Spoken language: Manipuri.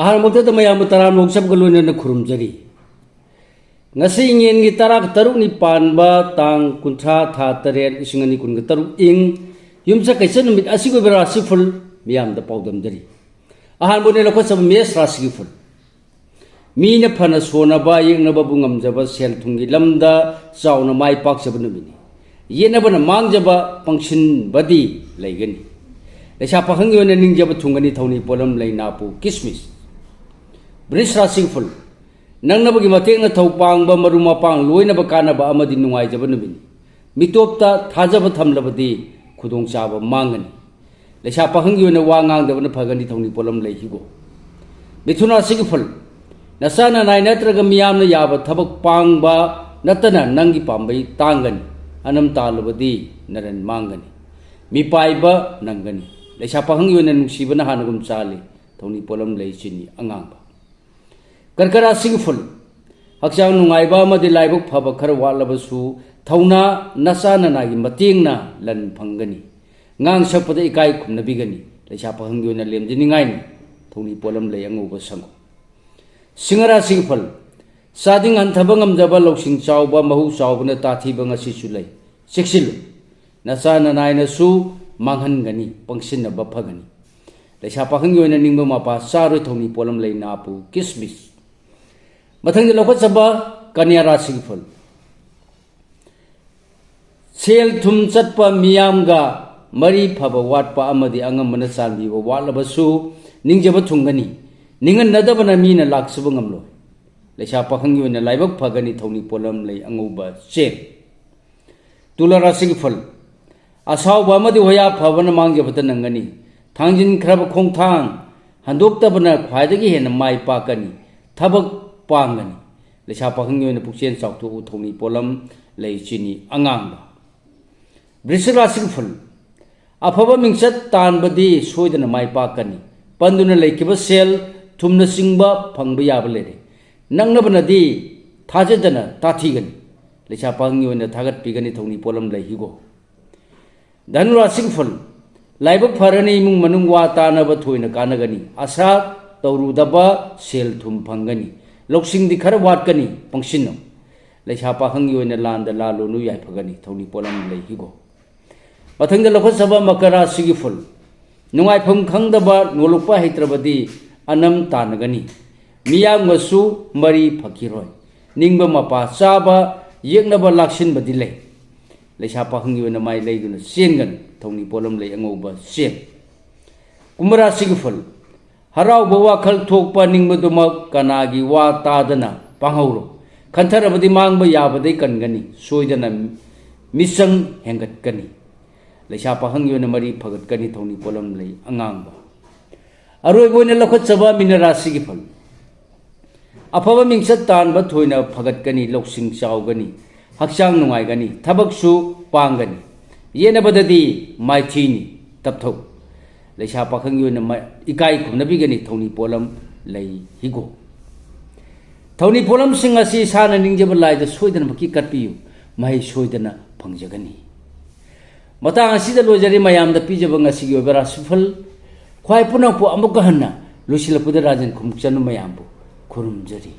ꯑꯍꯥꯟꯕꯗ ꯃꯌꯥꯝꯕꯨ ꯇꯔꯥꯃꯨꯛ ꯆꯞꯒ ꯂꯣꯏꯅꯅ ꯈꯨꯔꯨꯝꯖꯔꯤ ngasi ngengi tarak taruk ni panba tang kuntra tha taret ising ani kun taruk ing yumsa kaisa numit asigo bera siful miyam da paudam dari ahan bone lokho sab mes rasi ful mi na phana sona ba yeng na babungam jaba sel thungi lamda chauna mai pak sab numini yena bana mang jaba pangsin badi laigani lecha pakhang yona ning jaba thungani thoni polam laina pu kismis bris rasi ful nang na bagi matek na thau pang ba maruma pang loi na ba kana ba amadi nungai jaba nubini mitopta thajaba thamlabadi khudong chaba mangani lecha pakhang yona wa ngang da na phagani thongni polam lei higo mithuna sigful nasana nai natraga miyam na yaba thabak pang ba natana nangi pambai tangani anam talabadi naran mangani mi pai ba nangani lecha pakhang yona nungsiba na hanagum chali thongni polam lei chini angang ba karkara sigful hakchang nungai ba madi laibuk phaba khar walabasu thauna nasana nagi mating na lan phangani ngang sakpada ikai khumna bigani lecha pakhang yona lemjini ngai ni thoni polam lei angu ba sang singara sigful sading an thabangam jaba loksing chawba mahu chawbna tathi ba ngasi chulai seksil nasana naina su manghan gani pangsin na ba phagani lecha pakhang yona ningba mapa saroi thoni polam lei na pu kismis mathang lokho saba kanya rasi ful sel thum chatpa miyamga mari phaba watpa amadi angam mana salbi wa walabasu ningjaba thungani ningan nadabana mina laksuba ngamlo lecha pakhang yona laibak phagani thoni polam lei anguba che tula rasi ful asaw ba amadi hoya phabana mangjaba tanangani thangjin khraba khongthang handoktabana khwaidagi hena mai pakani thabak pangani lecha pakhang yona pukchen chawtu thoni polam lei chini angang ba brisra sigful afaba mingsat tanbadi soidana mai pakani panduna leikiba sel thumna singba phangba yaba lere nangna banadi thajadana tathigani lecha pakhang yona thagat pigani thoni polam lei higo dhanura sigful laibak pharani mung manung wa tanaba thoina kanagani asa tawrudaba sel thum phangani loksing di khara watkani pangsinno lecha pakhang yona landa lalu nu yai phagani thoni polam lei higo mathangda lokho saba makara sigiful nungai phum khangdaba nolokpa heitrabadi anam tanagani miyang masu mari phakiroi ningba mapa chaba yeknaba laksin badi lei lecha pakhang yona mai leiduna sengan thoni polam lei angoba sem kumara sigiful harau bawa khal thokpa ningmadumak kanagi wa tadana panghauro khantarabadi mangba yabadai kangani soidana misang hengat kani lecha pakhang yona mari phagat kani thoni polam lei angangba aroi boina lokhat chaba minara sigifal afaba mingsat tanba thoina phagat kani loksing chawgani hakchang nungai gani thabak su pangani yena badadi maithini tapthau lecha pakhang yona ikai khumna bigani thoni polam lei higo thoni polam singasi sana ningjaba laida soidana baki katpiyu mai soidana phangjagani matang asida lojari mayam da pijaba ngasi gi obera sufal khwai punang pu amuk hanna lusilapuda rajan khumchanu mayam bu khurumjari